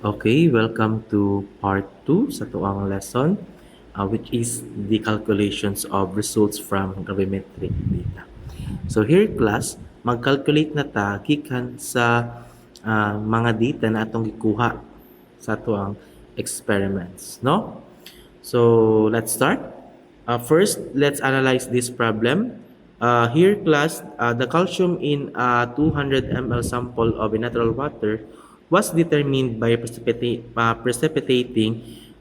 Okay, welcome to part 2 sa tuang lesson, which is the calculations of results from gravimetric data. So here class, mag-calculate na ta gikan sa mga data na atong gikuha sa tuang experiments, no? So let's start. First, let's analyze this problem. Here class, the calcium in a 200 ml sample of a natural water was determined by precipitating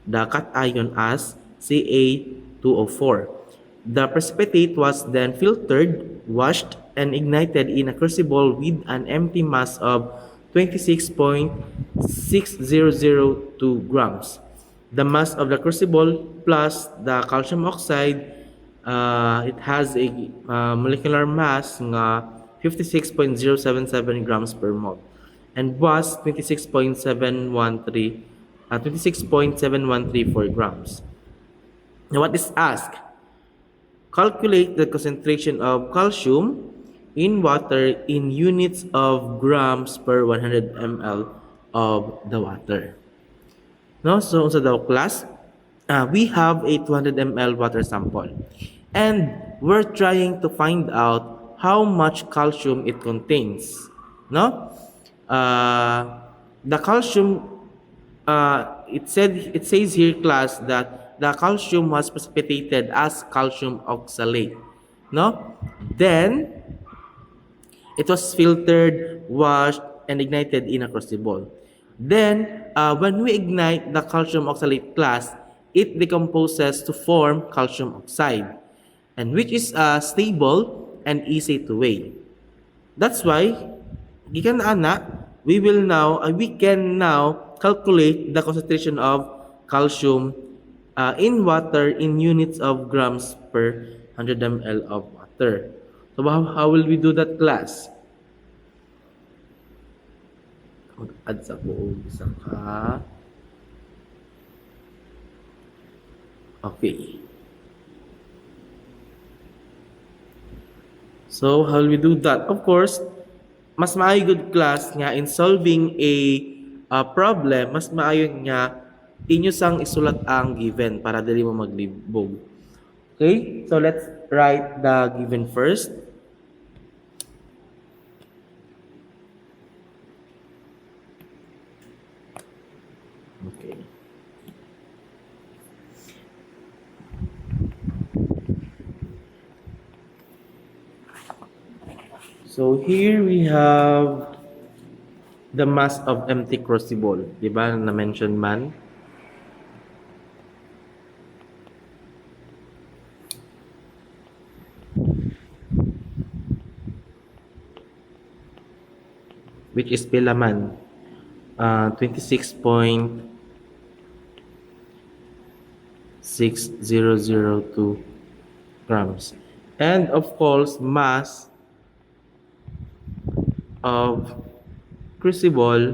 the cation as Ca2O4. The precipitate was then filtered, washed, and ignited in a crucible with an empty mass of 26.6002 grams. The mass of the crucible plus the calcium oxide, it has a molecular mass nga 56.077 grams per mole and was 26.734 grams. Now what is asked? Calculate the concentration of calcium in water in units of grams per 100 ml of the water. No? So, sa daw class, we have a 200 ml water sample. And we're trying to find out how much calcium it contains. No? The calcium, it says here class that the calcium was precipitated as calcium oxalate. No? Then, it was filtered, washed, and ignited in a crucible. Then, when we ignite the calcium oxalate class, it decomposes to form calcium oxide, and which is stable and easy to weigh. That's why, gikan ana, we can now calculate the concentration of calcium in water in units of grams per 100 ml of water. So how will we do that class? Mag-add sa buong isa ka. Okay. So how will we do that? Of course, mas maayo good class nga in solving a problem, mas maayo nga inyo sang isulat ang given para dili mo maglibog. Okay? So let's write the given first. Okay. So here we have the mass of empty crucible, di ba? Na-mention man. Which is pila man? 26.6002 grams. And of course, mass of crucible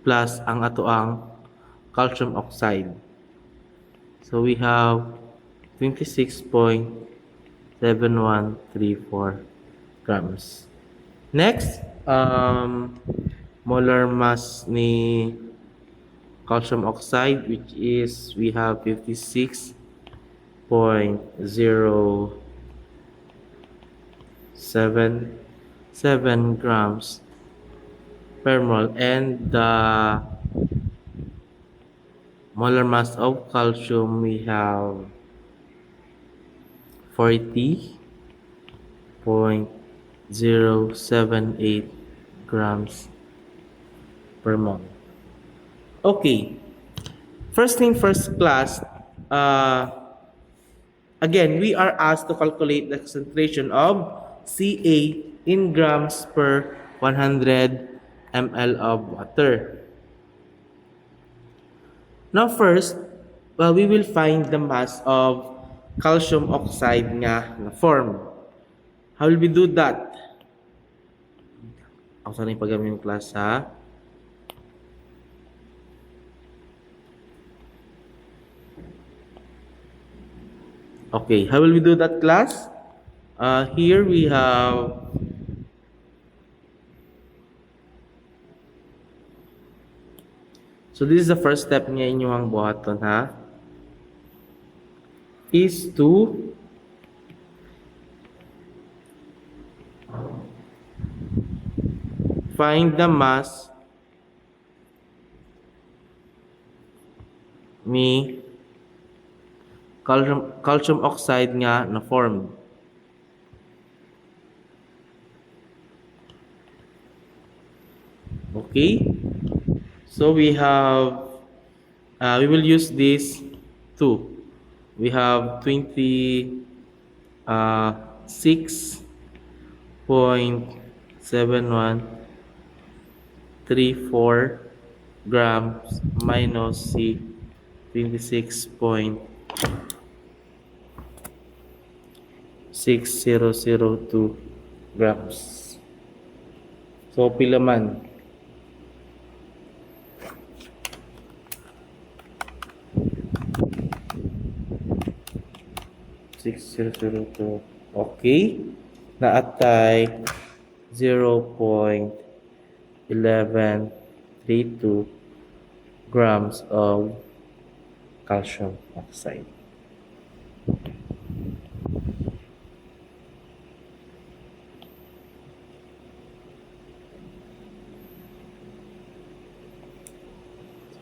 plus ang atoang calcium oxide. So we have 26.7134 grams. Next, molar mass ni calcium oxide, which is we have 56.077 grams per mole, and the molar mass of calcium we have 40.078 grams per mole. Okay. First thing first class, again, we are asked to calculate the concentration of Ca in grams per 100 ml of water. Now first, we will find the mass of calcium oxide nga na form. How will we do that? Ako sana yung pag-gamit yung class ha. Okay, how will we do that class? Here we have So this is the first step nga inyong buhaton ha. Is to find the mass ni calcium oxide nga na formed. Okay, so we will use this 2. We have 26.7134 grams minus C 26.6002 grams. So pila man? Okay, naatay 0.1132 grams of calcium oxide.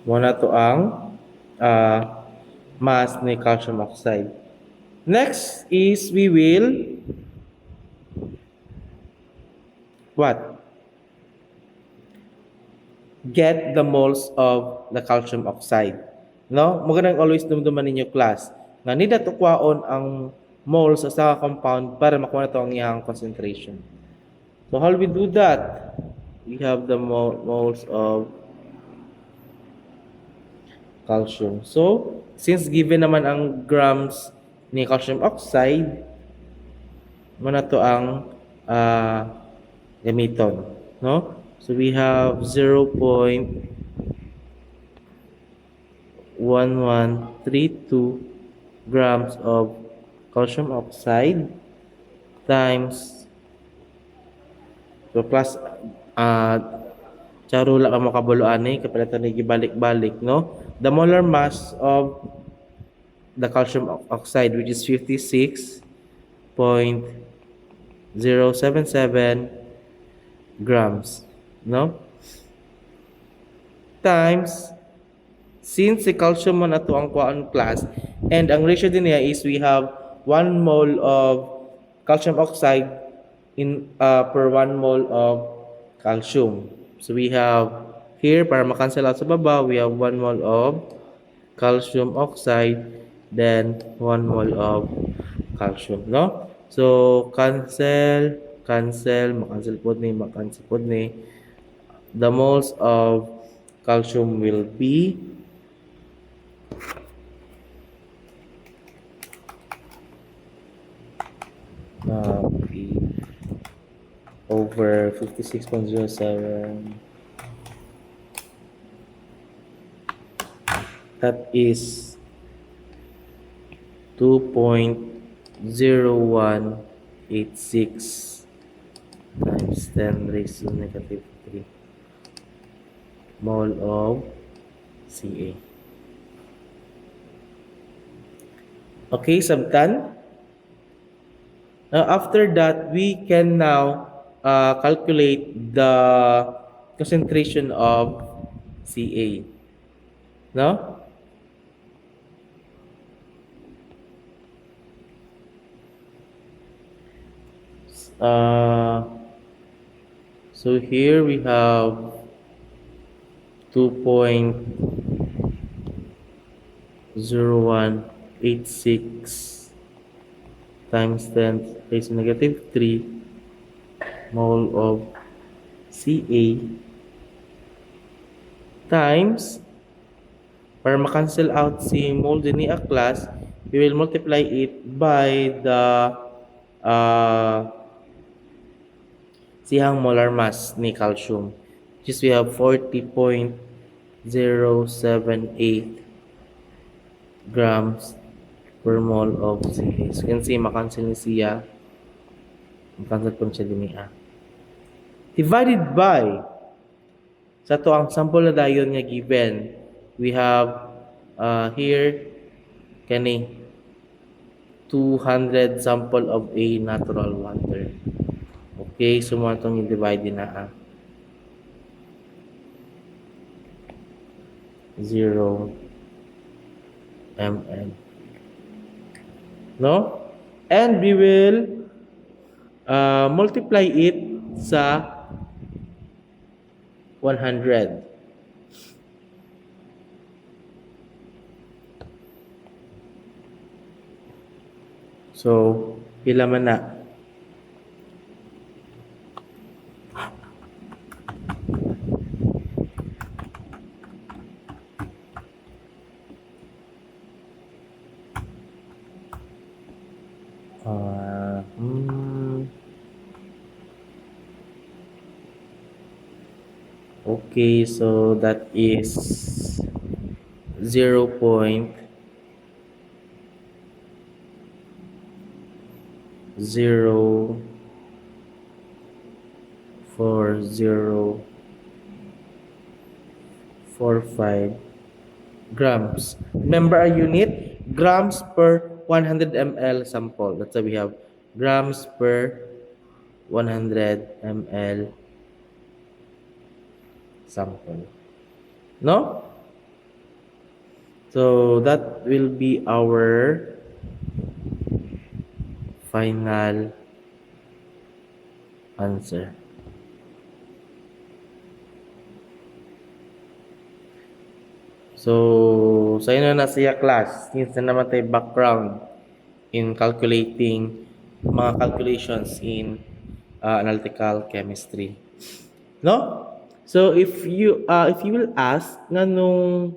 Muna to ang mass ni calcium oxide. Next is we will what? Get the moles of the calcium oxide. No? Magandang always dumduman ninyo class. Nga nida tukwaon ang moles sa compound para makuha na ito ang iyang concentration. So how do we do that? We have the moles of calcium. So since given naman ang grams ni calcium oxide, muna to ang gamiton, no? So we have 0.1132 grams of calcium oxide times so plus charula ka makabuluan kapalitan ni gibalik-balik, no? The molar mass of the calcium oxide, which is 56.077 grams, no? Times, since si calcium man ato ang kuhaan class, and ang ratio din niya is we have 1 mole of calcium oxide per 1 mole of calcium. So we have here, para makancel out sa baba, we have 1 mole of calcium oxide, then 1 mole of calcium, no? So cancel, makancel pod ni. The moles of calcium will be over 56.07. That is 2.0186 times 10 raised to negative 3 mole of Ca. Okay, sabtan. Now after that, we can now calculate the concentration of Ca. No? So here we have 2.0186 times 10 raised to negative 3 mole of Ca times, para makancel out si mole din ni a class, we will multiply it by the siyang molar mass ni calcium, which is we have 40.078 grams per mole of Ca. So you can see, makancel ni siya. Makancel po siya din niya. Divided by, sa to ang sample na dayon nga given, We have here kani 200 sample of a natural water. Okay, so mo itong i-divide na 0 ml. No? And we will multiply it sa 100. So, pila man na? Okay, so that is 0.04045 grams. Remember our unit? Grams per 100 ml sample. That's why we have grams per 100 ml sample. No? So that will be our final answer. So, sa inyo na siya class, since na naman tayo background in calculating mga calculations in analytical chemistry. No? So, if you will ask nga nung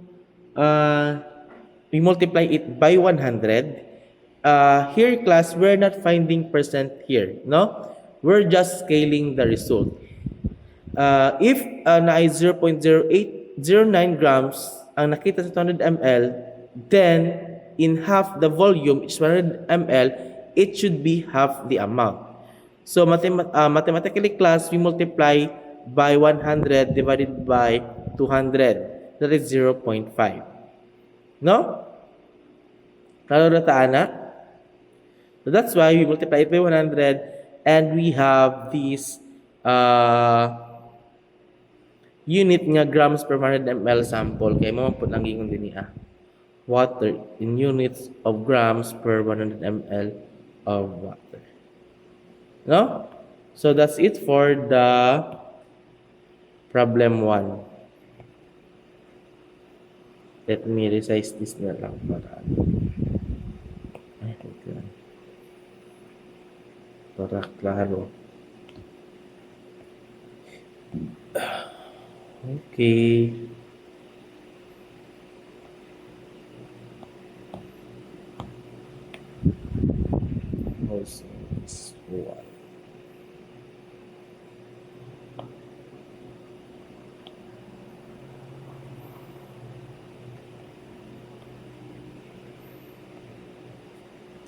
we multiply it by 100, here class, we're not finding percent here, no? We're just scaling the result. If na ay 0.0809 grams ang nakita sa 200 ml, then in half the volume, which is 100 ml, it should be half the amount. So mathematically class, we multiply by 100 divided by 200. That is 0.5. No? Klaro na taana? So that's why we multiply it by 100 and we have this unit nga grams per 100 ml sample. Kaya mo po nang gingon din niya. Water in units of grams per 100 ml of water. No? So that's it for the problem 1. Let me resize this na lang para klaro. Okay. Also, it's 1.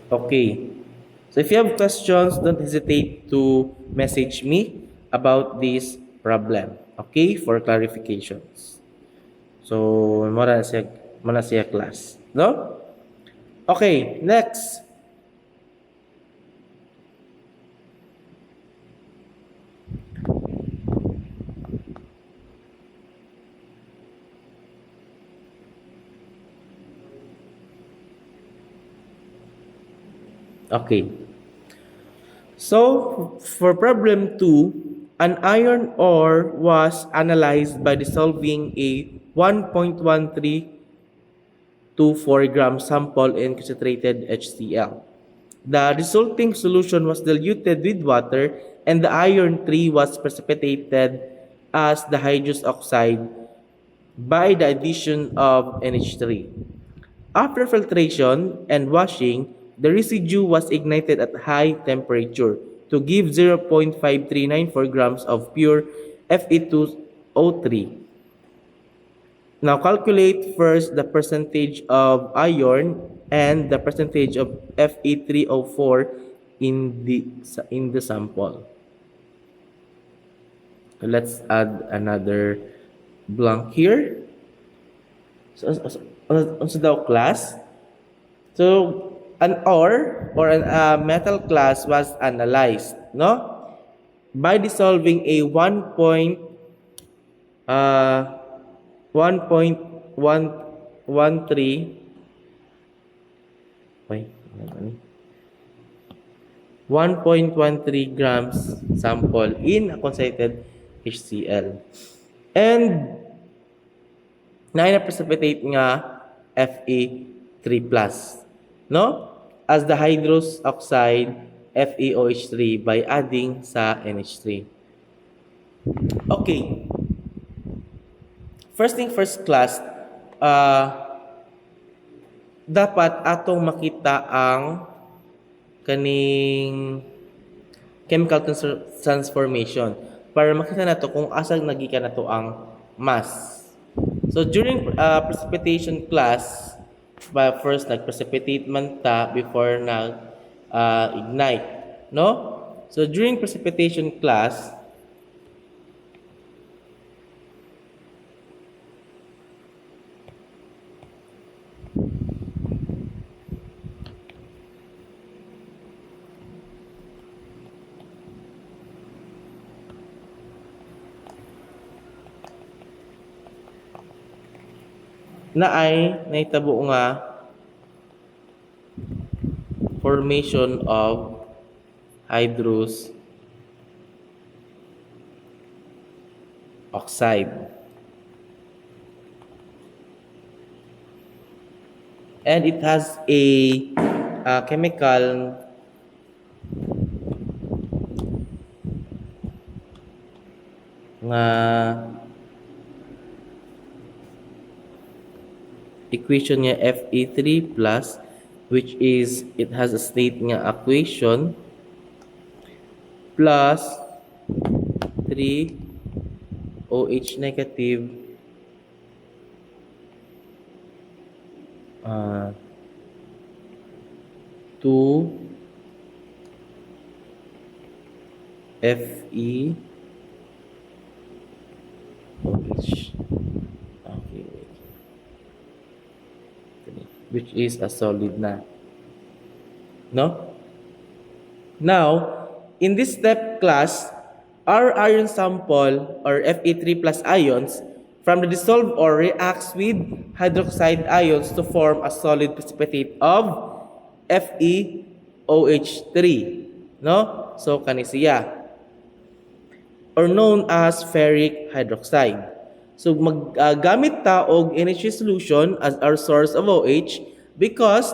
Okay. So if you have questions, don't hesitate to message me about this problem. Okay? For clarifications. So, muna siya class. No? Okay. Next. Okay. So, for problem 2, an iron ore was analyzed by dissolving a 1.1324 gram sample in concentrated HCl. The resulting solution was diluted with water and the iron 3 was precipitated as the hydrous oxide by the addition of NH3. After filtration and washing, the residue was ignited at high temperature to give 0.5394 grams of pure Fe2O3. Now calculate first the percentage of iron and the percentage of Fe3O4 in the sample. So let's add another blank here. Unsa daw class? So an ore or an metal class was analyzed, no? By dissolving a 1.113 wait, 1.13 grams sample in a concentrated HCl. And na precipitate nga Fe3+, no? As the hydrous oxide FeOH3 by adding sa NH3. Okay. First thing first class, dapat atong makita ang kaning chemical transformation para makita nato kung asa nagikan nato ang mass. So during precipitation class, first nag-precipitate man ta before ignite, no? So during precipitation class, nahitabo nga formation of hydrous oxide. And it has a chemical nga equation niya Fe3+, which is it has a state nga equation plus 3 OH negative 2 Fe OH. Okay, wait. Which is a solid na. No? Now, in this step class, our ion sample or Fe3 plus ions from the dissolved ore reacts with hydroxide ions to form a solid precipitate of FeOH3. No? So, kani siya. Or known as ferric hydroxide. So gamit ta og NH3 solution as our source of OH because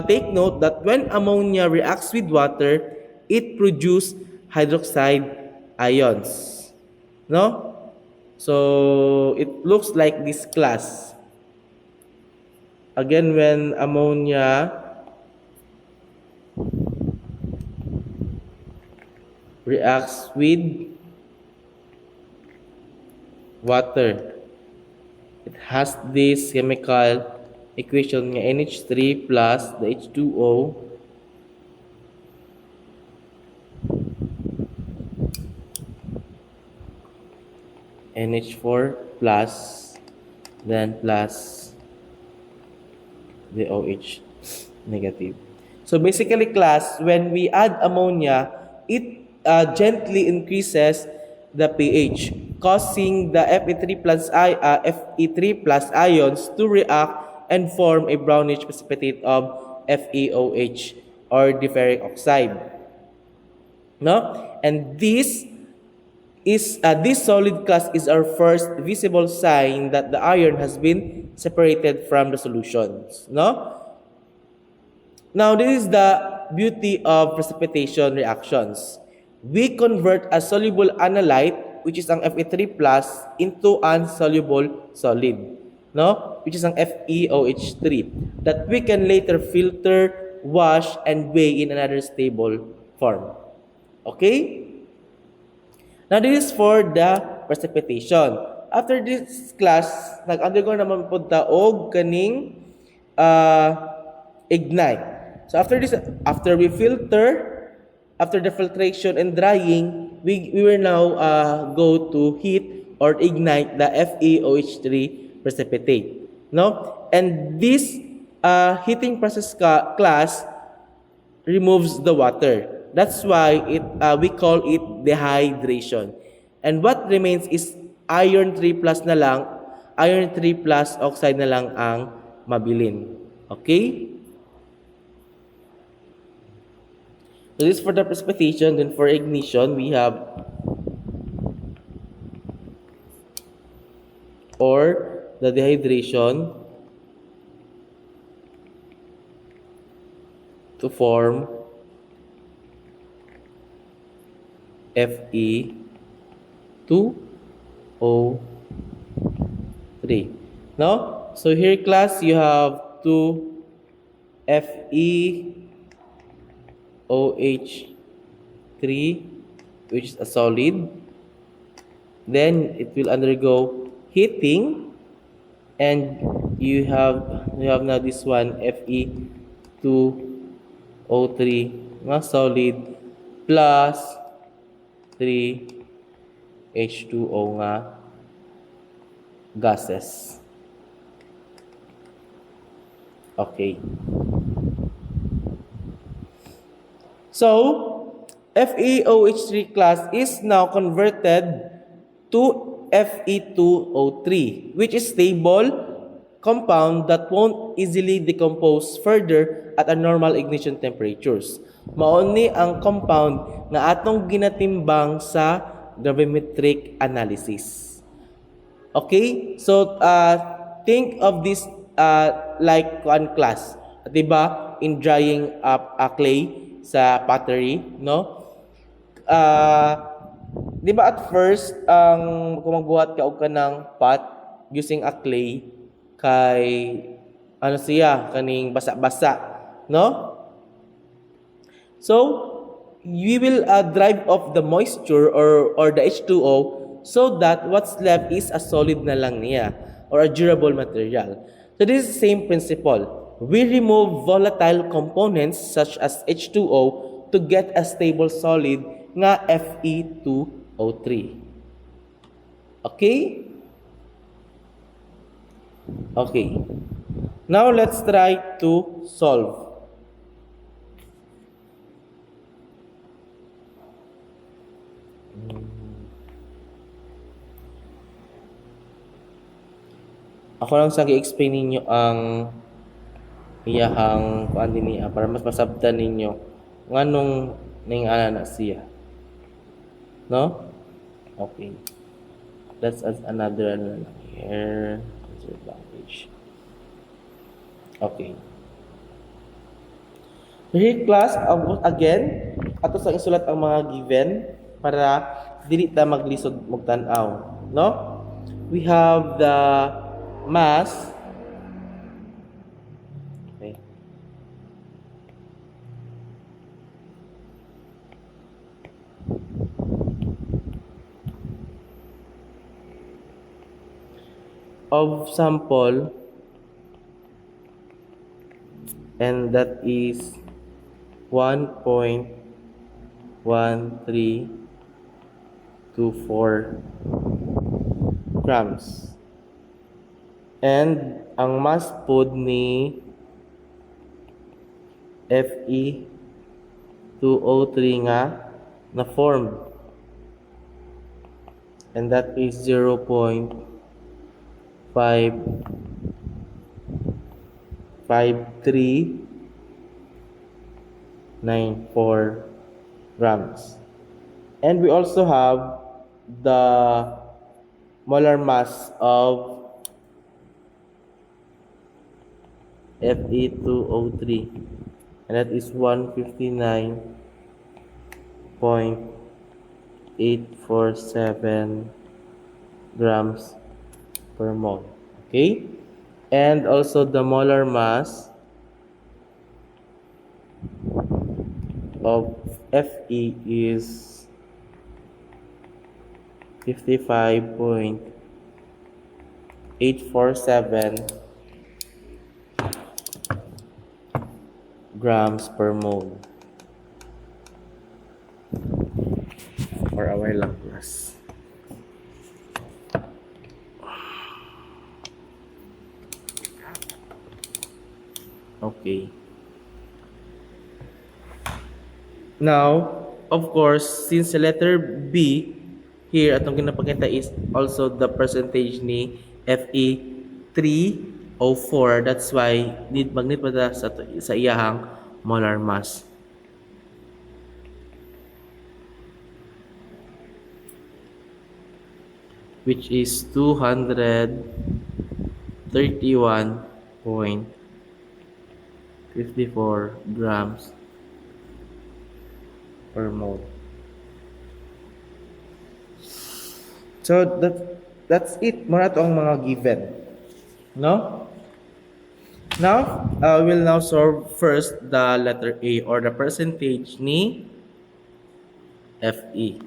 take note that when ammonia reacts with water, it produces hydroxide ions. No? So it looks like this class. Again, when ammonia reacts with water, it has this chemical equation nga NH3 plus the H2O NH4 plus then plus the OH negative. So basically class, when we add ammonia, it gently increases the pH, causing the Fe3 plus ions to react and form a brownish precipitate of FeOH or the ferric oxide. No? And this solid class is our first visible sign that the iron has been separated from the solutions. No? Now, this is the beauty of precipitation reactions. We convert a soluble analyte, which is ang Fe3+, into insoluble solid, no? Which is ang FeOH3, that we can later filter, wash, and weigh in another stable form. Okay? Now, this is for the precipitation. After this class, nag-undergo naman po og kaning ignite. So after we filter, after the filtration and drying, we will now go to heat or ignite the FeOH3 precipitate. no? And this heating process class removes the water. That's why we call it dehydration. And what remains is iron 3 plus na lang, iron 3 plus oxide na lang ang mabilin. Okay? So this is for the precipitation. Then for ignition, we have or the dehydration to form Fe2O3. No? So here class, you have 2 FeOH3, which is a solid. Then it will undergo heating, and you have now this one Fe2O3 nga solid plus 3H2O nga gases. Okay. So, FeOH3 class is now converted to Fe2O3, which is stable compound that won't easily decompose further at a normal ignition temperatures. Mauni ang compound na atong ginatimbang sa gravimetric analysis. Okay? So, think of this like one class. Diba? In drying up a clay sa pottery, no? Di ba at first, kung magbuhat ka og kanang pot using a clay, kay ano siya, kaning basa-basa, no? So, we will drive off the moisture or the H2O so that what's left is a solid na lang niya or a durable material. So, this is the same principle. We remove volatile components such as H2O to get a stable solid nga Fe2O3. Okay? Okay. Now let's try to solve. Ako lang sa gi-explain ninyo ang iyahang kuan dinhi para mas masabtan ninyo nganong ning ana na siya. No? Okay. Let's add another ano lang here. Insert language. Okay. Here class, again, ato sa isulat ang mga given para dili ta maglisod magtan-aw, no? We have the mass. Okay. Of sample, and that is 1.1324 grams. And ang mass pod ni Fe2O3 nga na form, and that is 0.55394 grams. And we also have the molar mass of Fe2O3, and that is 159.847 grams per mole. Okay? And also the molar mass of Fe is 55.847 grams per mole. For a while lang class. Okay. Now, of course, since the letter B here atong ginapakita is also the percentage ni Fe3O4. That's why need magnet pa ta sa iyahang molar mass, which is 231.54 grams per mole. So that's it. Muna to ang mga given. No? Now, we'll now solve first the letter A or the percentage ni Fe.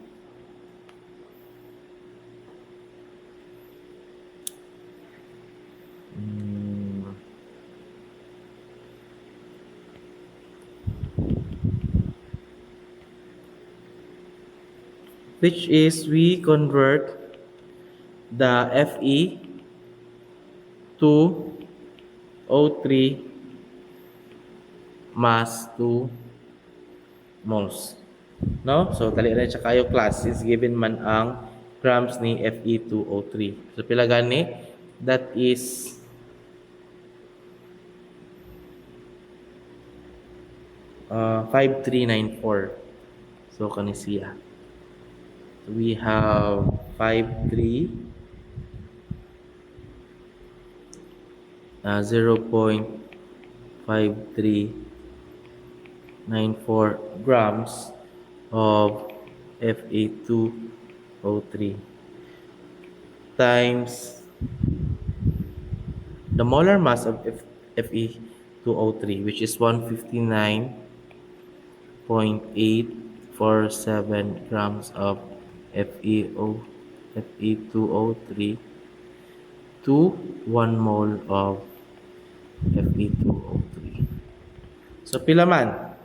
Which is we convert the Fe to O3 mass to moles. No? So, tali na siya kayo class is given man ang grams ni Fe2O3. So, pila gani? That is 5394. So, kani siya. We have 0.5394 grams of Fe2O3 times the molar mass of Fe2O3, which is 159.847 grams of Fe2O3 to 1 mole of Fe2O3. So, pila man?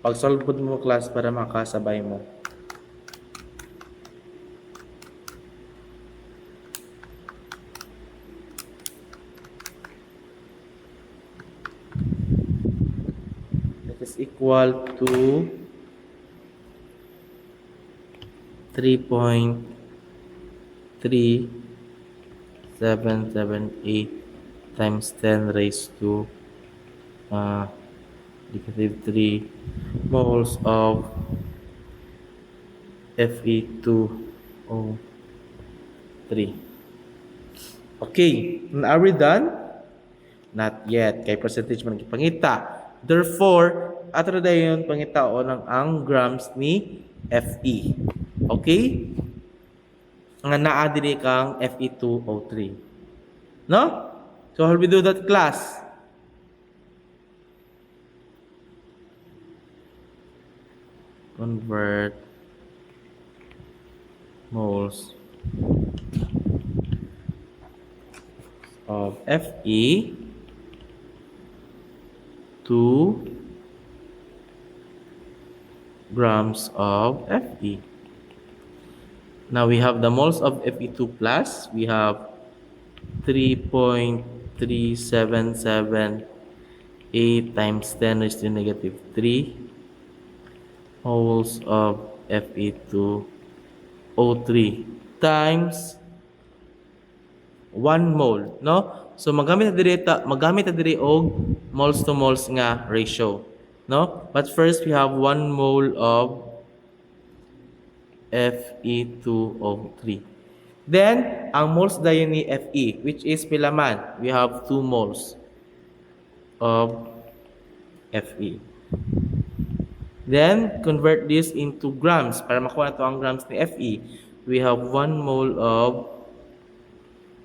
Pag-solve po mo class para makasabay mo. That is equal to 3.3778 times 10 raised to negative 3 moles of Fe2O3. Okay, are we done? Not yet. Kay percentage man gipangita. Therefore, ato na dayon pangitaon ang grams ni Fe. Okay? Nga naa diri kang Fe2O3. No? So how we do that, class? Convert moles of Fe to grams of Fe. Now we have the moles of Fe2 plus. We have 3.3778 times 10 raised to negative 3 moles of Fe2O3 times 1 mole, no? So magamit na diri og moles to moles nga ratio, no? But first we have 1 mole of Fe2O3. Then ang moles dayon ni Fe, which is pila man? We have 2 moles of Fe. Then convert this into grams para makuha nato ang grams ni Fe. We have 1 mole of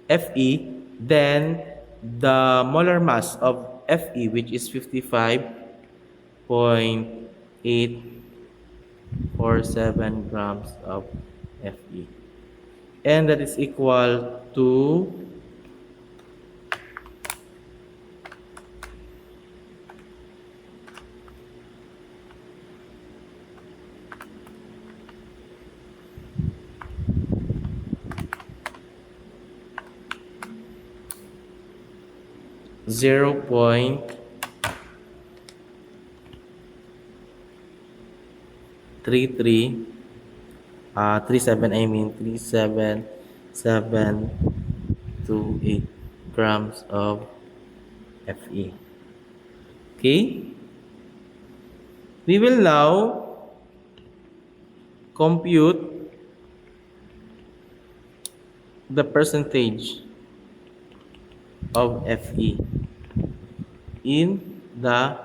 Fe, then the molar mass of Fe, which is 55.847 grams of Fe. And that is equal to 9 0.33 37 I mean 3778 grams of Fe. Okay? We will now compute the percentage of Fe in the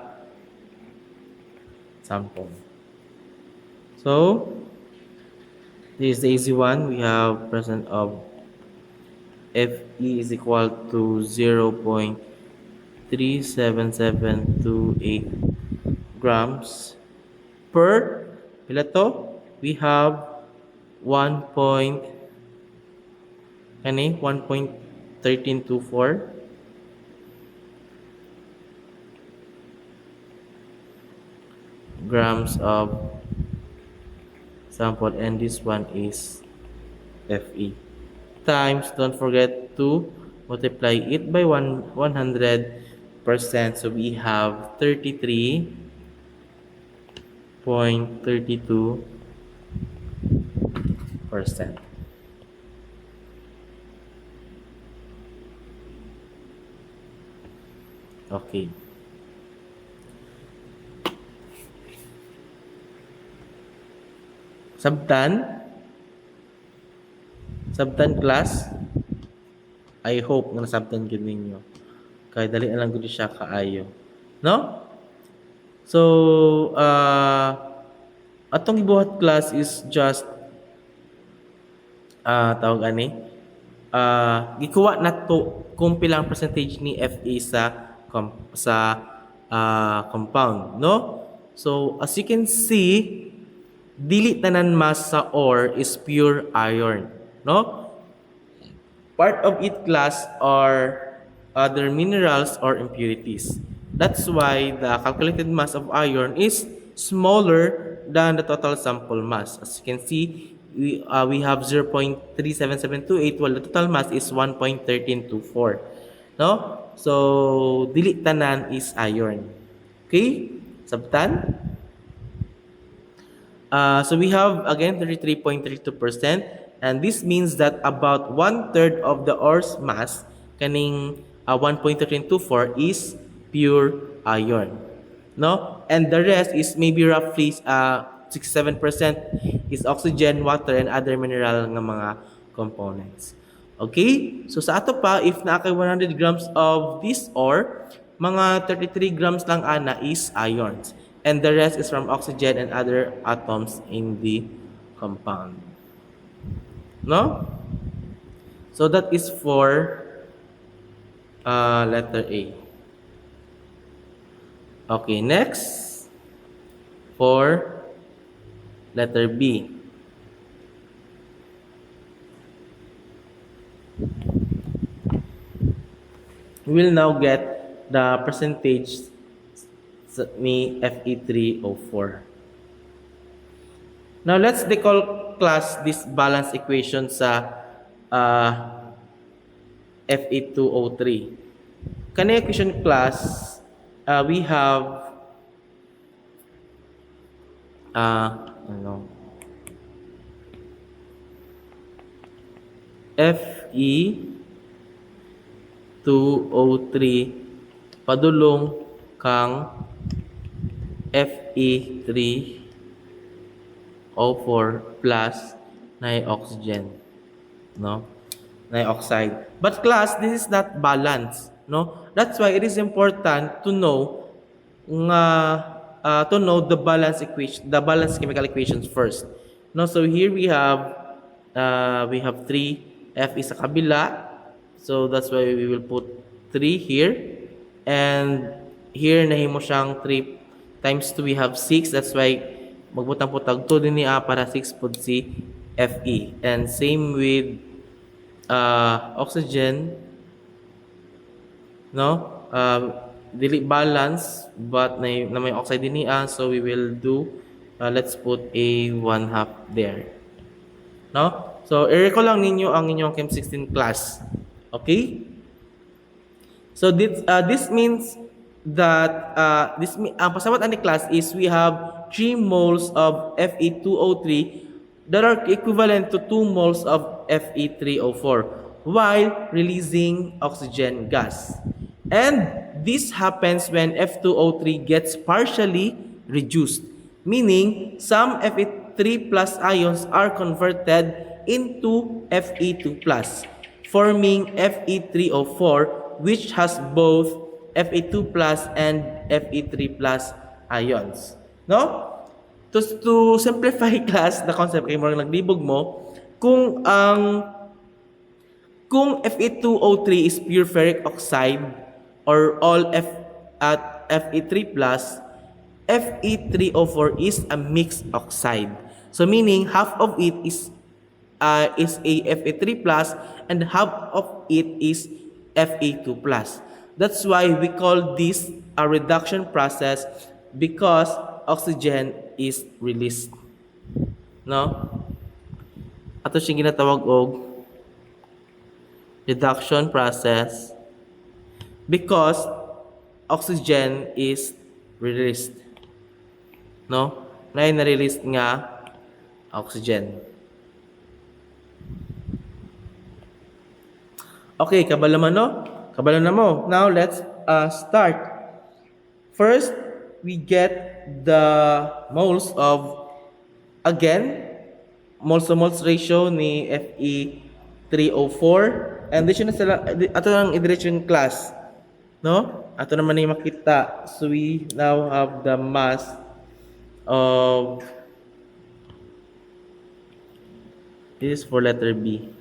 sample. So, this is the easy one. We have percent of Fe is equal to 0.37728 grams per pila to? We have 1.1324 grams of sample, and this one is Fe times, don't forget to multiply it by 100%, so we have 33.32%. Okay. Sabtan class, I hope nga nasabtan gid ninyo. Kay dali na lang gud siya kaayo. No? So, atong gibuhat class is just tawag ani gikuha na to kung pilang percentage ni Fe sa compound, no? So, as you can see, dili tanan mass sa ore is pure iron, no? Part of it class are other minerals or impurities. That's why the calculated mass of iron is smaller than the total sample mass. As you can see, we have 0.37728 while the total mass is 1.1324. No? So, dili tanan is iron. Okay? Sabtan? So we have again 33.32%, and this means that about 1/3 of the ore's mass, kaning 1.1324, is pure iron, no? And the rest is maybe roughly 67% is oxygen, water, and other mineral nga mga components. Okay? So sa ato pa, if naa kay 100 grams of this ore, mga 33 grams lang ana is ions, and the rest is from oxygen and other atoms in the compound. No? So that is for letter A. Okay, next for letter B. We will now get the percentage ni Fe3O4. Now let's decall class this balance equation sa Fe2O3. Kanang equation class, we have Fe2O3 padulong kang Fe3O4 plus na oxygen, no? Na oxide. But class, this is not balance, no? That's why it is important to know the balance equation, the balance chemical equations first. No, so here we have 3 Fe sa kabila. So that's why we will put 3 here, and here nahimo siyang 3 times 2, we have 6. That's why magbutang-putag 2 din niya para 6 pud si Fe. And same with oxygen, no? Dili balance but na may oxide din niya, so we will do let's put a 1/2 there, no? So i-recall lang ninyo ang inyong Chem 16 class. Okay? So this means that ang pasabot ani class is we have 3 moles of Fe2O3 that are equivalent to 2 moles of Fe3O4 while releasing oxygen gas. And this happens when F2O3 gets partially reduced, meaning some Fe3 plus ions are converted into Fe2 plus, forming Fe3O4, which has both Fe2 plus and Fe3 plus ions. No? To simplify class the concept kay murag naglibog mo kung Fe2O3 is pure ferric oxide or all at Fe3 plus, Fe3O4 is a mixed oxide. So meaning half of it is a Fe3 plus and half of it is Fe2 plus. That's why we call this a reduction process because oxygen is released. No? Ato siyang ginatawag og reduction process because oxygen is released. No? Na-release nga oxygen. Okay, kabalo man no? Kabalo na mo. Now let's start. First, we get the moles of, again, moles to moles ratio ni Fe3O4. And this na sila, ato ang i-diretso yung class. No? Ato naman yung makita. So we now have the mass of, this is for letter B.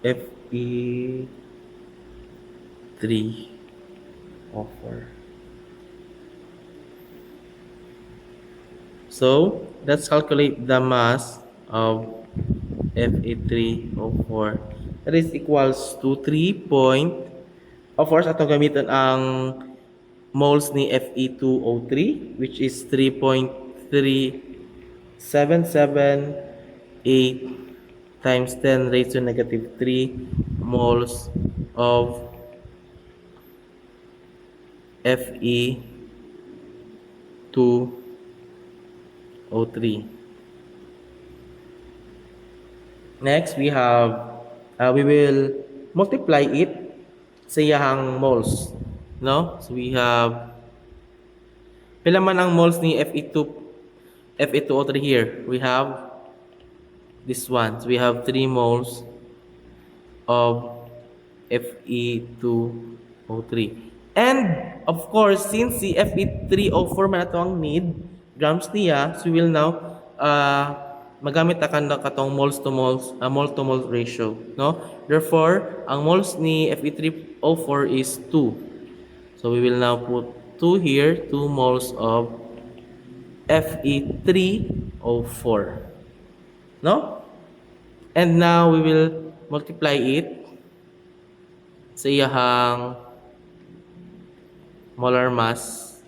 Fe3O4. So, let's calculate the mass of Fe3O4. That is equals to 3. Of course, ato gamiton ang moles ni Fe2O3 which is 3.3778 times 10 raised to negative 3 moles of Fe2O3. Next, we have, we will multiply it sa iyahang moles. No? So we have, pila man ang moles ni Fe2O3 here? We have this one. So we have 3 moles of Fe2O3. And, of course, since si Fe3O4 man ito ang need, grams niya, so we will now magamit akan na katong moles to moles ratio, no? Therefore, ang moles ni Fe3O4 is 2. So we will now put 2 here, 2 moles of Fe3O4. No? And now we will multiply it sa iyahang molar mass,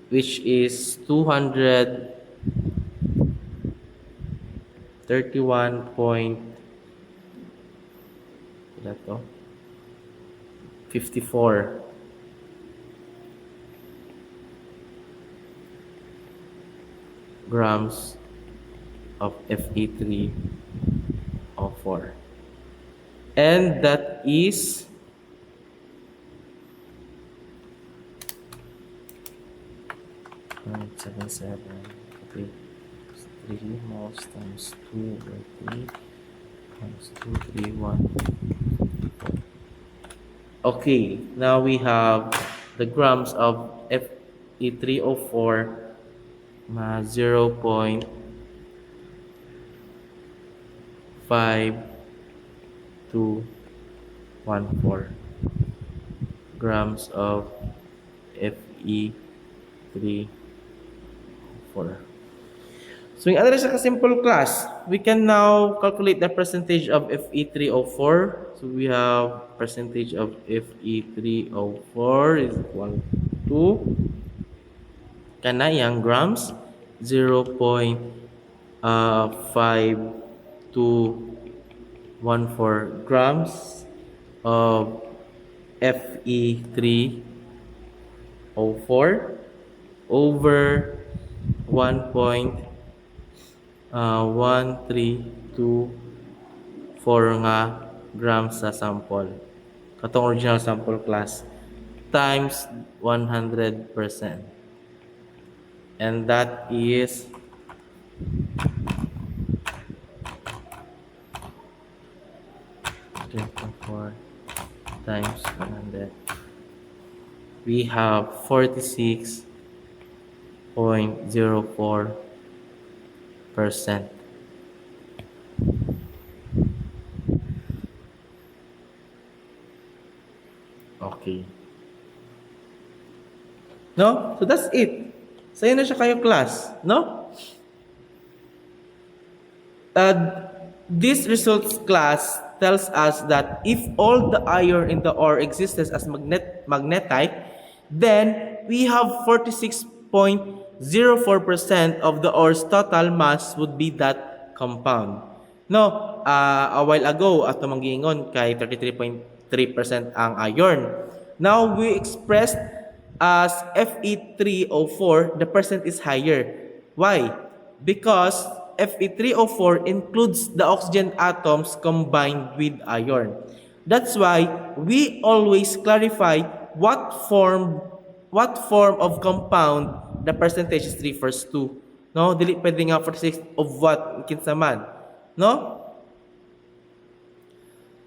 which is 231.54 grams of Fe3O4. And that is 0.77. Okay. 3 moles times 2 by 3 times 231. Okay, now we have the grams of Fe3O4 na 0.5214 grams of Fe3O4. So in other sa simple class, we can now calculate the percentage of Fe3O4. So we have percentage of Fe3O4 is equal to kanayang grams 0.5214 grams of Fe3O4 over 1.1324 nga grams sa sample. Katong original sample class times 100%. And that is 3.4 times 100. We have 46.04%. Okay. No? So that's it. Sa'yo na siya kayo class. No? This results class tells us that if all the iron in the ore exists as magnetite, then we have 46.04% of the ore's total mass would be that compound. No, a while ago, ato manggiingon kay 33.3% ang iron. Now, we expressed as Fe3O4, the percent is higher. Why? Because Fe3O4 includes the oxygen atoms combined with iron. That's why we always clarify what form of compound the percentage refers to. No, dili pwede nga 46 of what kinsa man. No?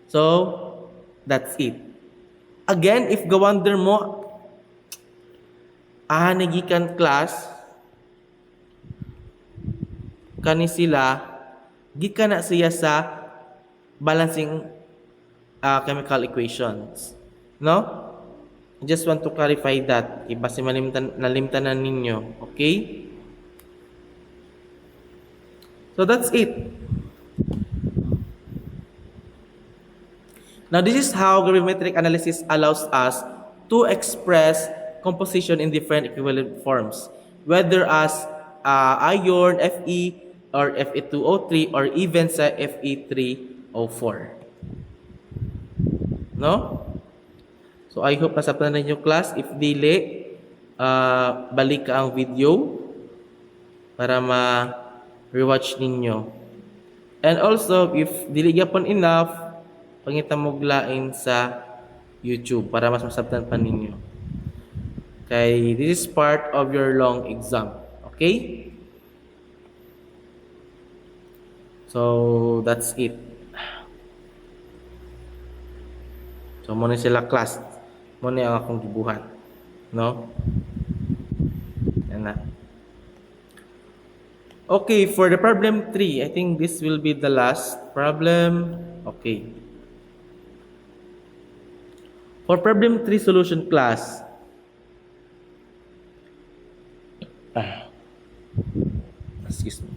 So, that's it. Again, if gawonder mo, nagikan class, kani sila, gikan na siya sa balancing chemical equations. No? I just want to clarify that. Iba si nalimtanan ninyo. Okay? So that's it. Now, this is how gravimetric analysis allows us to express composition in different equivalent forms, whether as iron, Fe, or Fe2O3, or even sa Fe3O4. No? So, I hope nasabtan na ninyo class. If dili, balik ka ang video para ma-rewatch ninyo. And also, if dili gyapon enough, pangita mo glain sa YouTube para mas masabtan pa ninyo. Okay, this is part of your long exam. Okay? So, that's it. So, muna sila class. Muna ang akong gibuhat. No? Yan na. Okay, for the problem 3, I think this will be the last problem. Okay. For problem 3 solution class, excuse me.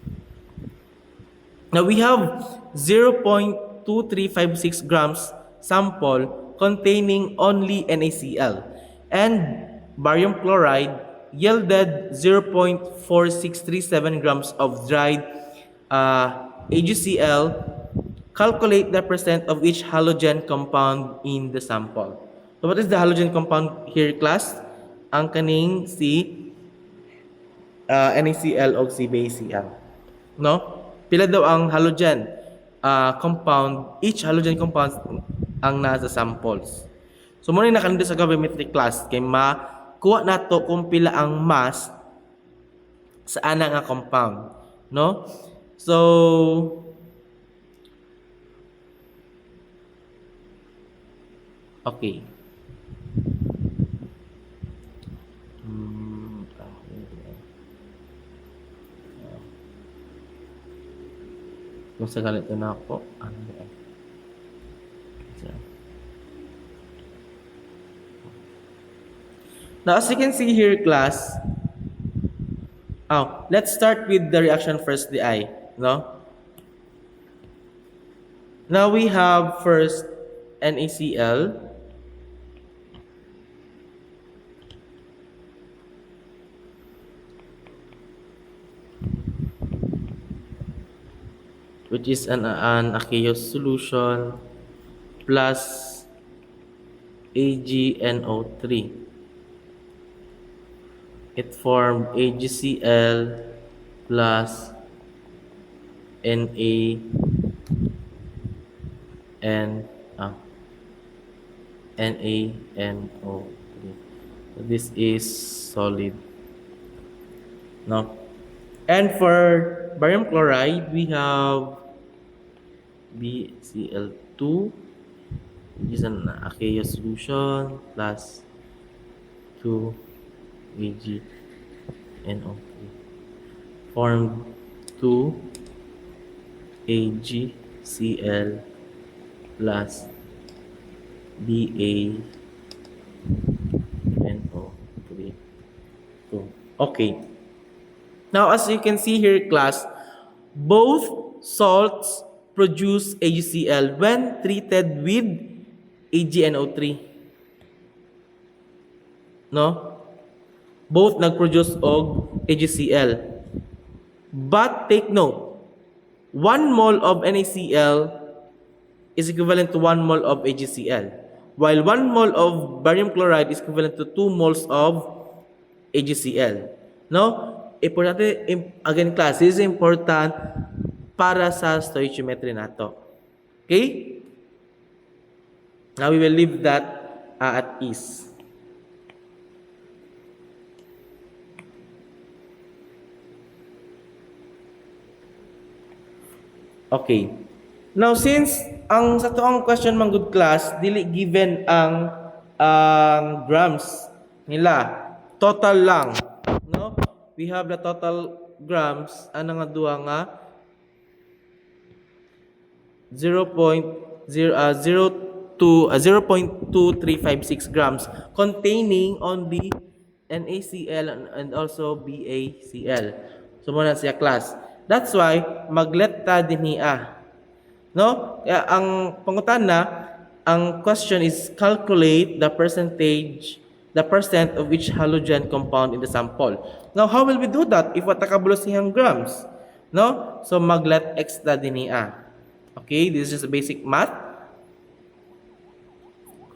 Now we have 0.2356 grams sample containing only NaCl, and barium chloride yielded 0.4637 grams of dried AgCl. Calculate the percent of each halogen compound in the sample. So what is the halogen compound here, class? Ang kaning si NaCl o si BaCl. No? Pila daw ang halogen compound, each halogen compound ang nasa samples. So muna yung nakalindi sa gravimetric class kay makuha nato kung pila ang mass sa ana nga compound. No? So, okay. Kung sa ganito na ako, now, as you can see here, class, let's start with the reaction first, the I, no? Now, we have first NaCl. which is an aqueous solution, plus AgNO3. It formed AgCl plus NaN ah, NaNO3. This is solid. No? And for barium chloride, we have BCl2, which is an aqueous solution, plus 2 AgNO3. Formed 2 AgCl plus BaNO3. Okay. Now, as you can see here, class, both salts produce AgCl when treated with AgNO3. No? Both nag-produce og AgCl. But take note, 1 mole of NaCl is equivalent to 1 mole of AgCl, while 1 mole of barium chloride is equivalent to 2 moles of AgCl. No? Importante, again class, this is important para sa stoichiometry nato. Okay? Now we will leave that at ease. Okay. Now since ang sa toong question man good class, dili given ang grams nila. Total lang, no? We have the total grams ana nga duha nga 0.2356 grams containing only NaCl and also BaCl. So muna siya class. That's why maglet ta dinhi no? Kaya ang pangutana, ang question is calculate the percent of each halogen compound in the sample. Now, how will we do that if watakabulo siyang grams? No? So maglet x ta dinhi Okay, this is just a basic math.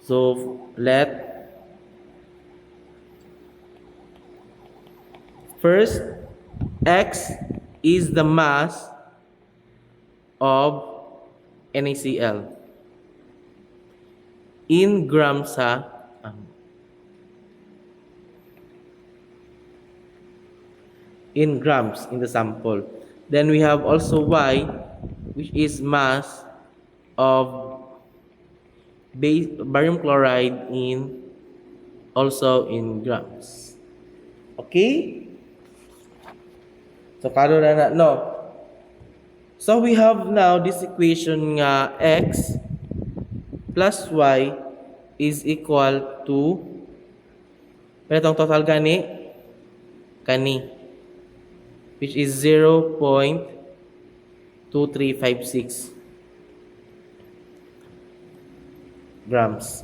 So let first x is the mass of NaCl in grams in grams in the sample. Then we have also y, which is mass of barium chloride also in grams. Okay? So kano na no. So we have now this equation nga x plus y is equal to itong total kani which is 0.2356 grams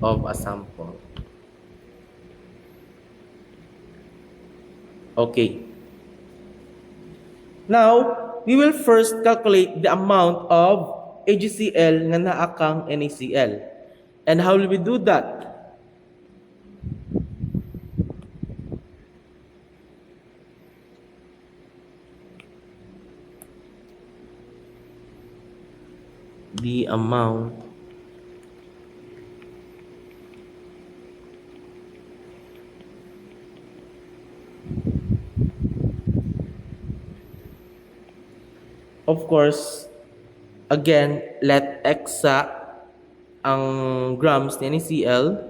of a sample. Okay. Now, we will first calculate the amount of AgCl nga naa kang NaCl. And how will we do that? The amount of course, again, let x ang grams ni NaCl,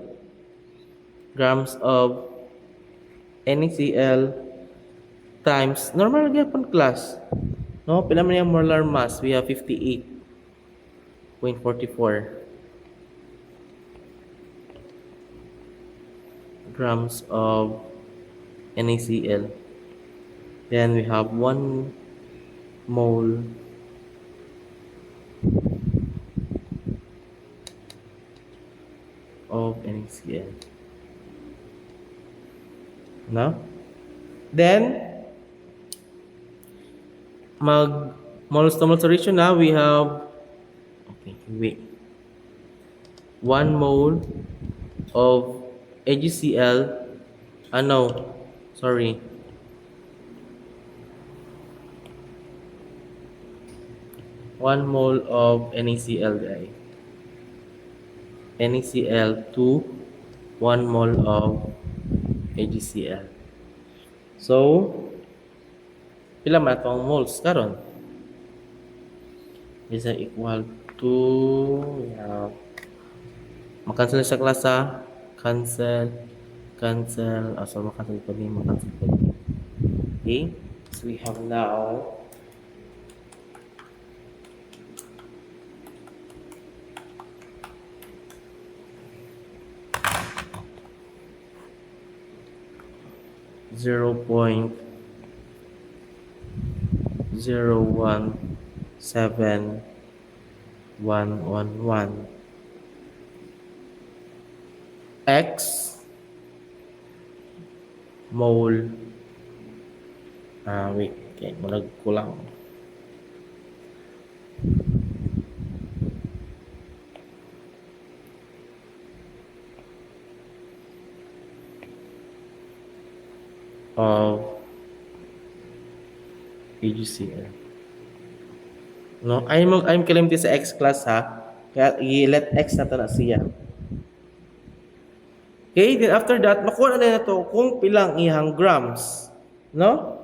grams of NaCl times normal gyapon class. No, pila man yung molar mass? We have 58.44 grams of NaCl. Then we have 1 mole of NaCl. No? Then Moles to moles ratio na, we have, okay, wait. 1 mole of AgCl, no, sorry. 1 mole of NaCl, guys. NaCl to 1 mole of AgCl. So, pila man itong moles karon? Is equal to, makancel sa klasa, cancel, so makancel pa din, Okay, so we have now 0.017111 x mole, wait, okay, malag kulang, of AgCl. No, I'm kalimti sa X class ha. Kaya i-let X na to na siya. Okay, then after that, makuha na to kung pilang ihang grams. No?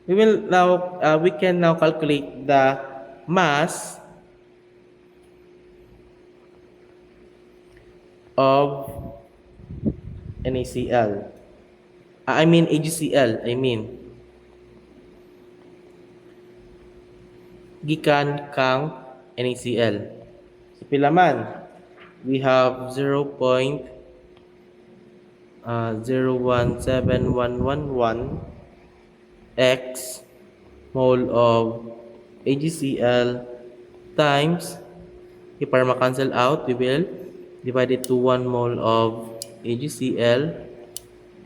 We can now calculate the mass of NaCl. AgCl, gikan kang NaCl. So, pila man? We have 0.017111 x mole of AgCl times, para ma-cancel out, we will divide it to 1 mole of AgCl,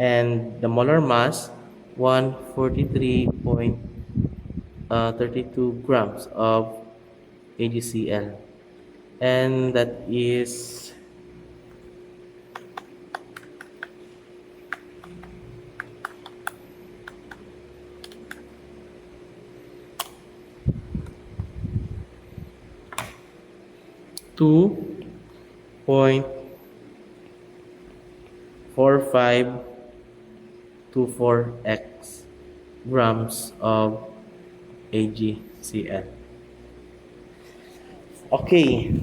and the molar mass 143.32 grams of AgCl, and that is 2.4524x grams of AgCl. Okay.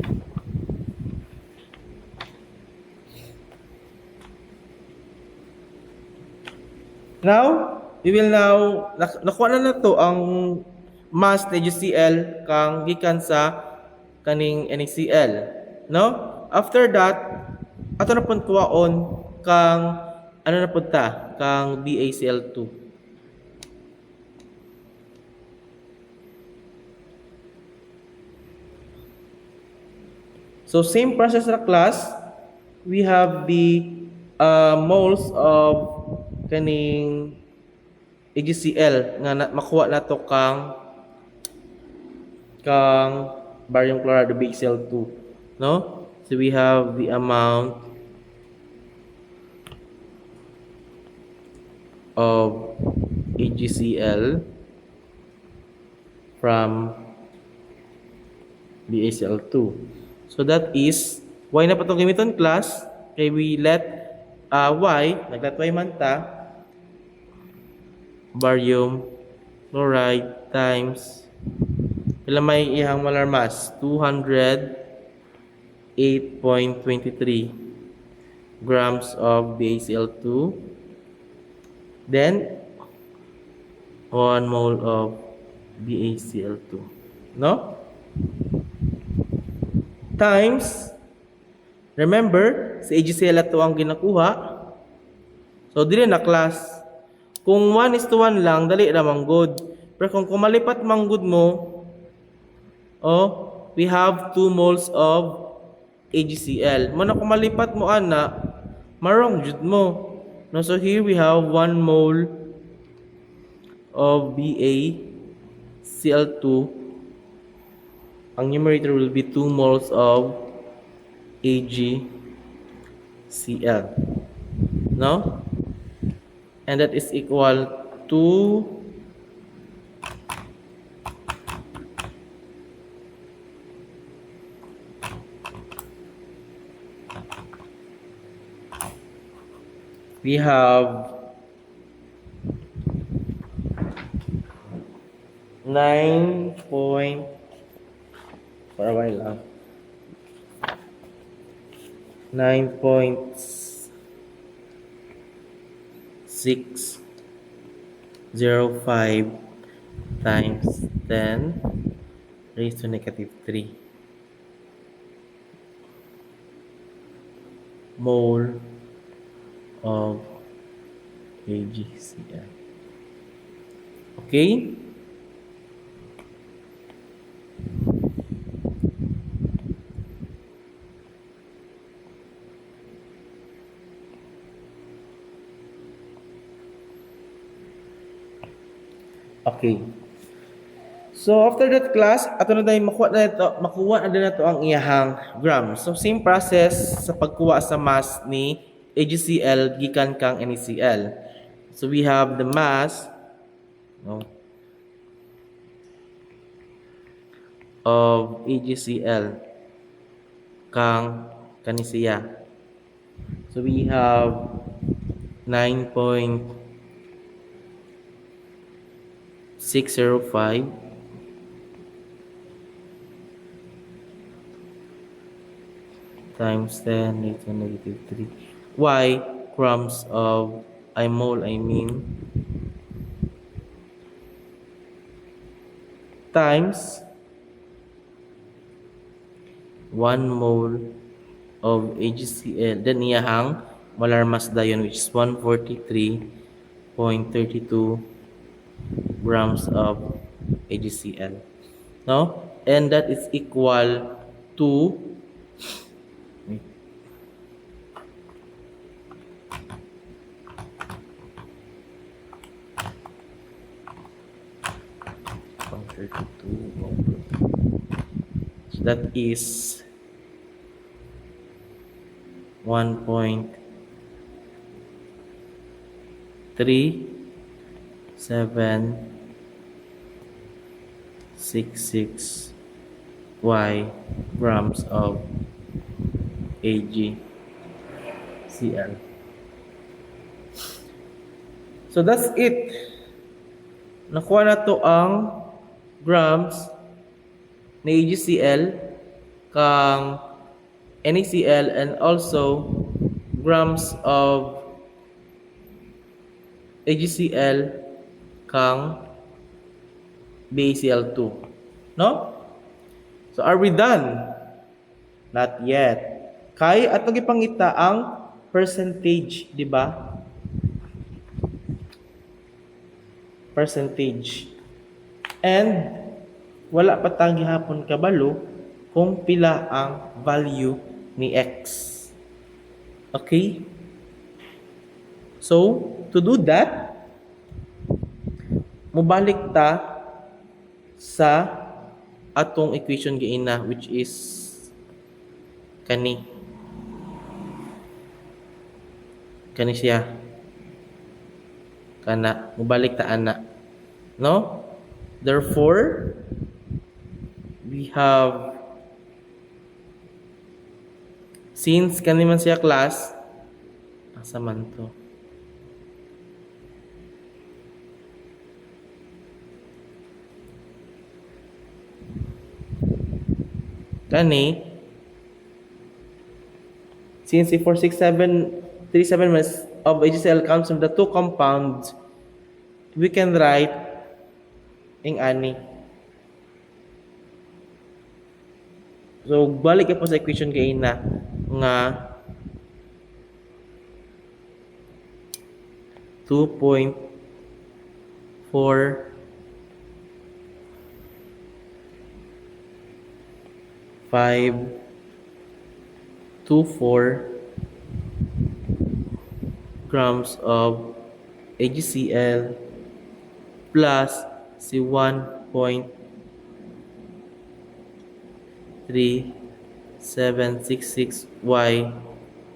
Now, we will now nakuha na to ang mass ng AgCl kang gikan sa kaning NaCl, no? After that, ato na pud kuwaon kang ano na pud ta, kang BaCl2. So same process na class, we have the moles of kaning AgCl nga makuha na to kang barium chloride BaCl2, no? So we have the amount of AgCl from BaCl2. So that is y na pa itong gamiton class, kay we let y, naglet y man ta, barium chloride times, pila may ihang molar mass, 208.23 grams of BaCl2, then 1 mole of BaCl2, no? Times, remember, sa AgCl ito ang ginakuha. So, dili na class. Kung 1:1 lang, dali namang good. Pero kung kumalipat mang good mo, we have 2 moles of AgCl. Muna kumalipat mo ana, marong jud mo. No, so here we have 1 mole of BaCl. Cl2, ang numerator will be 2 moles of AgCl. No? And that is equal to we have 9 point for a while lang 9.605 times 10 raised to negative 3 mole of AgCl. Okay? Okay. So after that class, ato na tayo makuha na din nato ang iyahang gram. So same process sa pagkuha sa mass ni AgCl gikan kang NaCl. So we have the mass, no, of AgCl kang kanisiya. So we have 9.605 times 10 raised to negative 3. Y grams of mole, times 1 mole of AgCl. Then iyahang molar mass dayon, which is 143.32 grams of AgCl. No? And that is equal to so that is 1.3766 y grams of AgCl. So that's it. Nakuha na to ang grams ni AgCl kang NaCl and also grams of AgCl kang BaCl2. No? So are we done? Not yet. Kay atong ipangita ang percentage, di ba? Percentage. And wala pa tang gihapon kabalo kung pila ang value ni x. Okay? So, to do that, mubalik ta sa atong equation giina, which is kani siya kana, mubalik ta ana, no? Therefore, we have, since kani man siya class, asa man to, kani, since the 46737 mass of HCl comes from the two compounds, we can write ing ani. So balik po sa equation kay na nga 2.4524 grams of AgCl plus si 1.43 0.3766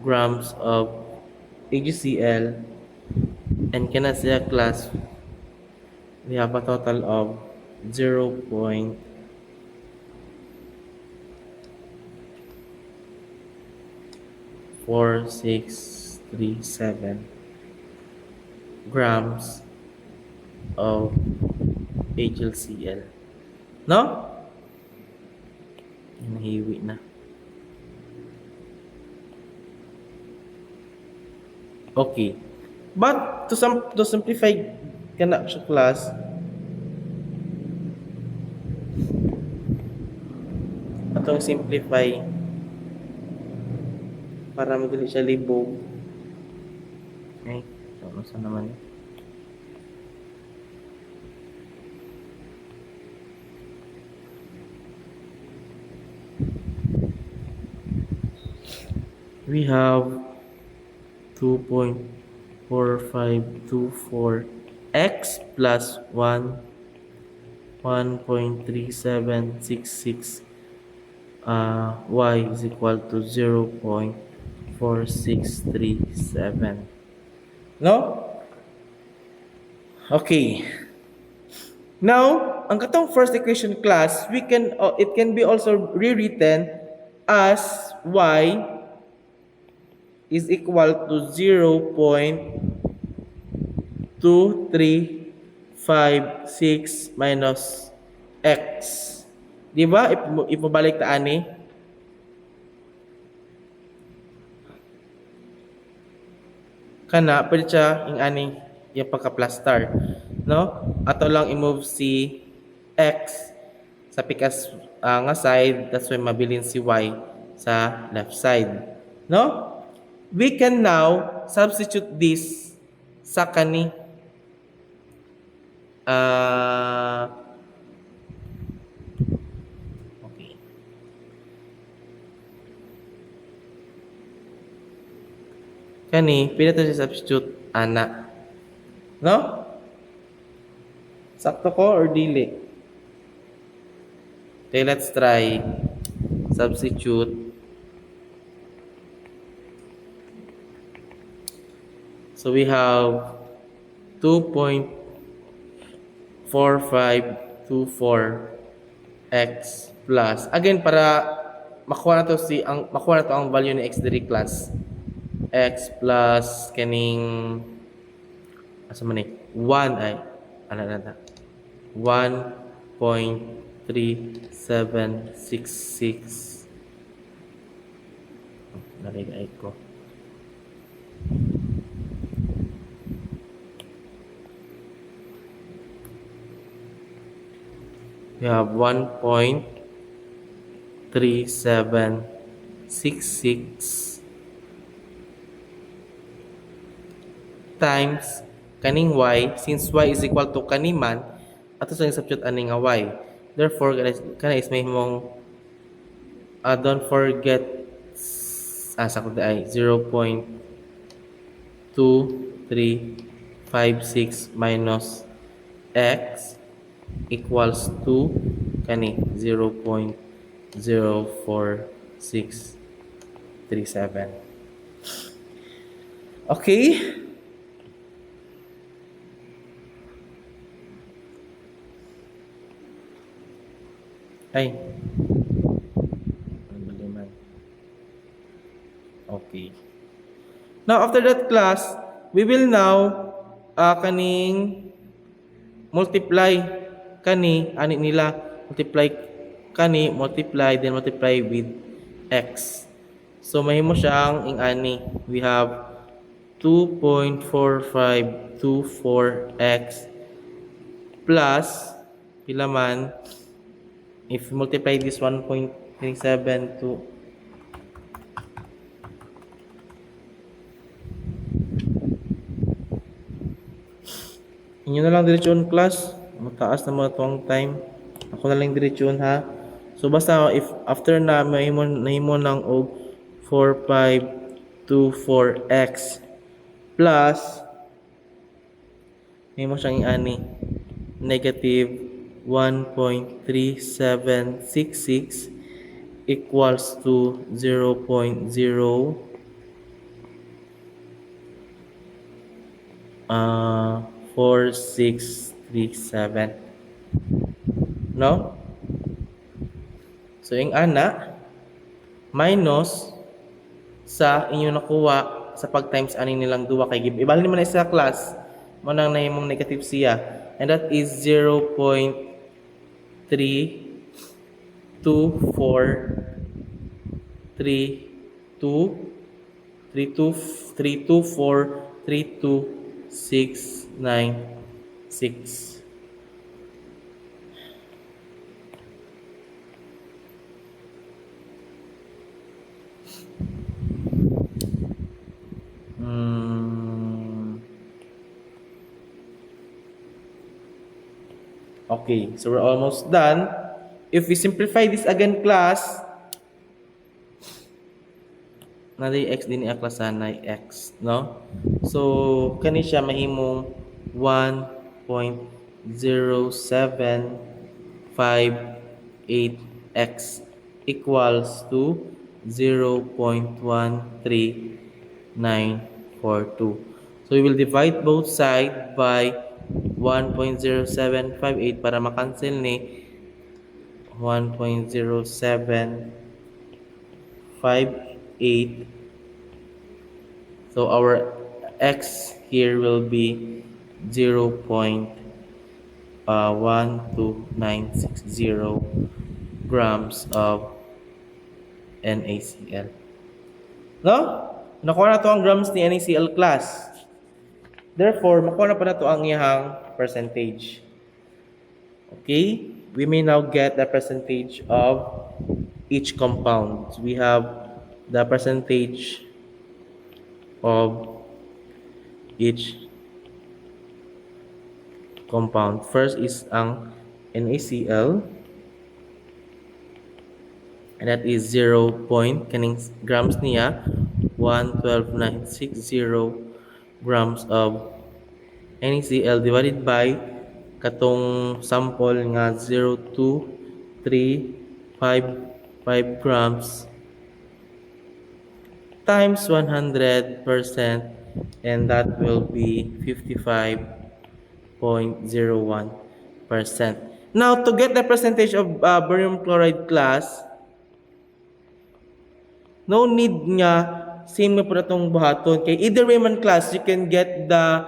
grams of AgCl, and kana siya class, we have a total of 0.4637 grams of HLCl. No? Nahiwi na. Okay. But to simplify kana siya class, atong simplify para madali siya libog. Okay. So, ano sa naman yun? We have 2.4524x plus 1.3766 y is equal to 0.4637. No? Okay. Now, ang katong first equation class, it can be also rewritten as y is equal to 0.2356 minus x. Di ba? Ipabalik ta ani. Kana, pwede siya yung ani, yung pagka-plastar. No? Ato lang i-move si x sa pikas nga side, that's why mabilin si y sa left side. No? We can now substitute this sa kani okay. Kani, pwede ito siya substitute ana. No? Sakto ko or dili? Okay, let's try substitute. So we have 2.4524x plus. Again, para makuha na to ang value ni x diri class. X plus kaning asa man ni 1 ay ana na 1.3766 naligay ko. We have 1.3766 times kaning y, since y is equal to kaniman, ato sa substitute ani nga y. Therefore, kana is may mong don't forget sakto ay 0.2356 minus x equals to kani 0.04637. Okay? Ay. Okay. Now, after that class, we will now kaning multiply kani ani nila multiply then multiply with x. So mahimo siyang ing ani. We have 2.4524x plus pila man if you multiply this 1.37 to inyo na lang diretsyon class, mataas na mga tuwang time. Ako na lang diretsyon ha. So basta if after na nahimo ng og 4524x plus nahimo siyang ani negative 1.3766 equals to 0.4637. No? So, yung ana, minus sa inyo nakuha sa pag-times ani nilang duwa kay give. Ibalik naman na sa class, mo nang nahimong negative siya. And that is 0.324324696. Okay, so we're almost done. If we simplify this again, class, naday x din i-aklasan na x, no? So, kani siya mahimong 1.0758x equals to 0.13942. So, we will divide both sides by 1.0758 para makancel ni 1.0758. So our x here will be 0.12960 grams of NaCl. No? Nakuha na to ang grams ni NaCl, class. Therefore, makuha na pa na to ang iyang percentage. Okay? We may now get the percentage of each compound. We have the percentage of each compound. First is ang NaCl, and that is 0. Kaning grams niya 112,960 grams of NaCl divided by katong sample nga 0.2355 grams times 100%, and that will be 55.01%. Now, to get the percentage of barium chloride, class, no need nga same na po na itong buhaton. Kay either way man, class, you can get the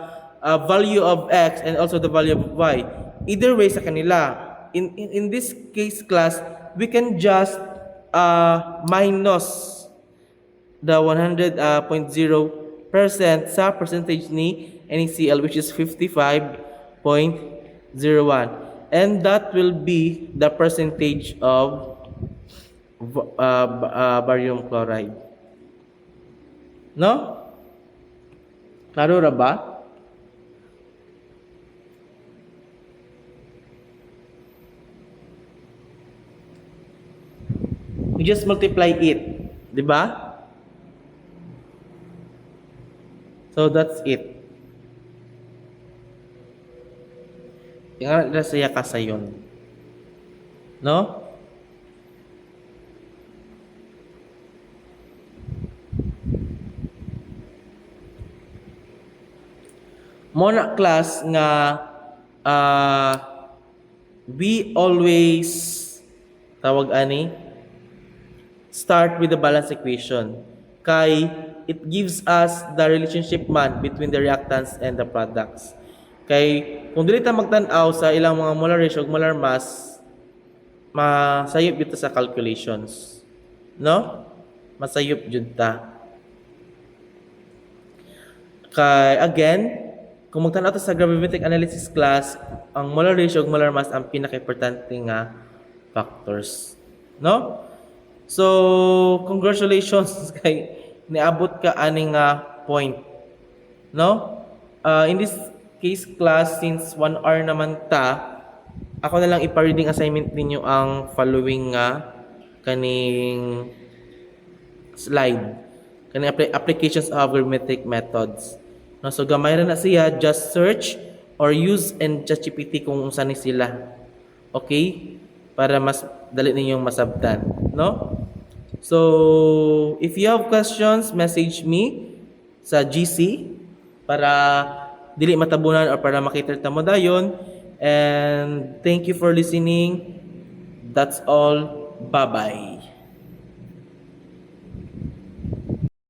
value of x and also the value of y. Either way sa kanila. In this case, class, we can just minus the 100.0% sa percentage ni NaCl, which is 55.01. And that will be the percentage of barium chloride. No? Klaro ra ba? We just multiply it. Diba? So that's it. Tingnan na siya kasayon. No? Mona, class, nga we always tawag ani start with the balance equation. Kay it gives us the relationship man between the reactants and the products. Kay kung dili ta magtan-aw sa ilang mga molar ratio ug molar mass, masayop gyud ta sa calculations. No? Masayop jud ta. Kay again, kung magtan-aw ta sa gravimetric analysis, class, ang molar ratio ug molar mass ang pinaka-importante nga factors. No? So, congratulations kay niabot ka aning point. No? In this case, class, since 1 hour naman ta, ako na lang ipa-reading assignment ninyo ang following kaning slide. Kaning applications of gravimetric methods. No, so gamay ra na siya, just search or use and ChatGPT kung unsa ni sila. Okay? Para mas dali ninyong masabtan, no? So, if you have questions, message me sa GC para dili matabunan or para makita mo dayon. And thank you for listening. That's all. Bye-bye.